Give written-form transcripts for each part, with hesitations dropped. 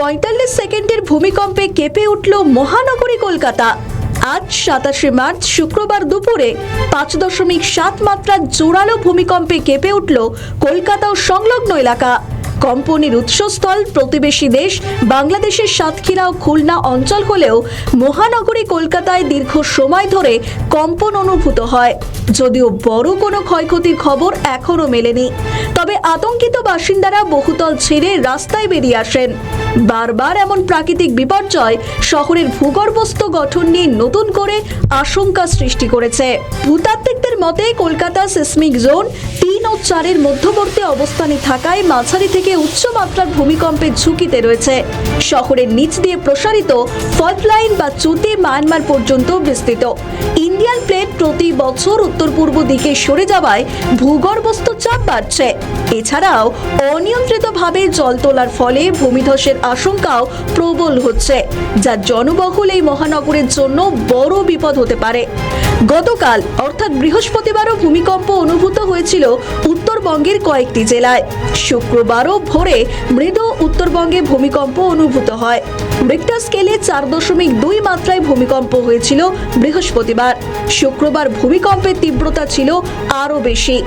45 সেকেন্ডের ভূমিকম্পে কেঁপে উঠল মহানগরী কলকাতা। আজ 27 মার্চ শুক্রবার দুপুরে 5.7 মাত্রার জোরালো ভূমিকম্পে কেঁপে উঠল কলকাতা ও সংলগ্ন এলাকা। কম্পনের উৎসস্থল প্রতিবেশী দেশ বাংলাদেশের সাতক্ষীরা ও খুলনা অঞ্চল হলেও মহানগরী কলকাতায় দীর্ঘ সময় ধরে কম্পন অনুভূত হয়। যদিও বড় কোনো ক্ষয়ক্ষতির খবর এখনো মেলেনি, তবে আতঙ্কিত বাসিন্দারা বহুতল ছেড়ে রাস্তায় বেরিয়ে আসেন। বারবার এমন প্রাকৃতিক বিপর্যয় শহরের ভূগর্ভস্থ গঠন নিয়ে নতুন করে আশঙ্কা সৃষ্টি করেছে। ভূতাত্ত্বিকদের মতে কলকাতা সিসমিক জোন 3 ও 4 মধ্যবর্তী অবস্থানে থাকায় মাঝারি থেকে উচ্চ মাত্রার ভূমিকম্পের ঝুঁকিতে রয়েছে। শহরের নিচ দিয়ে প্রসারিত ফল্ট লাইন বা চুতি মায়ানমার পর্যন্ত বিস্তৃত। ইন্ডিয়ান প্লেট প্রতি বছর উত্তর পূর্ব দিকে সরে যাওয়ায় ভূগর্ভস্থ চাপ বাড়ছে। এছাড়াও অনিয়ন্ত্রিতভাবে জল তোলার ফলে ভূমিধসের আশঙ্কাও প্রবল হচ্ছে, যা জনবহুল এই মহানগরের জন্য বড় বিপদ হতে পারে। গতকাল অর্থাৎ বৃহস্পতিবারও ভূমিকম্প অনুভূত হয়েছিল উত্তরবঙ্গের কয়েকটি জেলায়। শুক্রবারও ভোরে মৃদু উত্তরবঙ্গে ভূমিকম্প অনুভূত হয়। রিক্টার স্কেলে 4.2 মাত্রায় ভূমিকম্প হয়েছিল বৃহস্পতিবার। শুক্রবার ভূমিকম্পের তীব্রতা ছিল আরও বেশি।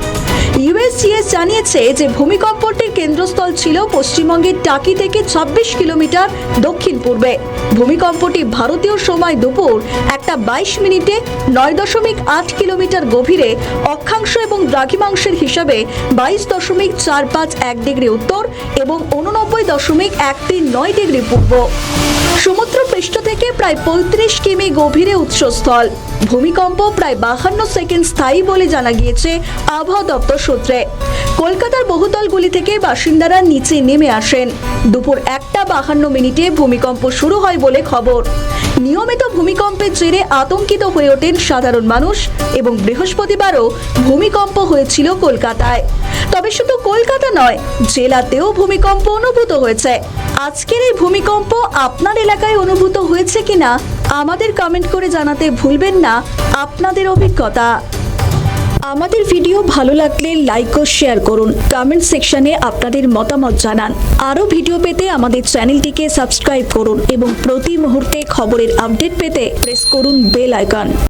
ইউএসজিএস জানিয়েছে যে ভূমিকম্পটির কেন্দ্রস্থল ছিল পশ্চিমবঙ্গের টাকি থেকে 26 কিলোমিটার দক্ষিণ পূর্বে। ভূমিকম্পটি ভারতীয় সময় দুপুর 1:22 9.8 কিলোমিটার গভীরে অক্ষাংশ এবং দ্রাঘিমাংশের হিসাবে 22.451 ডিগ্রি উত্তর এবং 89.139 ডিগ্রি পূর্ব। সমুদ্র পৃষ্ঠ থেকে প্রায় 35 কিমি গভীরে উৎসস্থল। ভূমিকম্প প্রায় 52 সেকেন্ড স্থায়ী বলে জানা গিয়েছে আবহাওয়া দপ্তর সূত্রে। কলকাতার বহুতলগুলি থেকে বাসিন্দারা নিচে নেমে আসেন। দুপুর 1:52 ভূমিকম্প শুরু হয় বলে খবর। নিয়মিত ভূমিকম্পের জেরে আতঙ্কিত হয়ে ওঠেন সাধারণ মানুষ এবং বৃহস্পতিবারও ভূমিকম্প হয়েছিল কলকাতায়। তবে শুধু কলকাতা নয়, জেলাতেও ভূমিকম্প অনুভূত হয়েছে। আজকের এই ভূমিকম্প আপনার এলাকায় অনুভূত হয়েছে কিনা আমাদের কমেন্ট করে জানাতে ভুলবেন না আপনাদের অভিজ্ঞতা। আমাদের ভিডিও ভালো লাগলে লাইক ও শেয়ার করুন, কমেন্ট সেকশনে আপনাদের মতামত জানান। আরও ভিডিও পেতে আমাদের চ্যানেলটিকে সাবস্ক্রাইব করুন এবং প্রতি মুহূর্তে খবরের আপডেট পেতে প্রেস করুন বেল আইকন।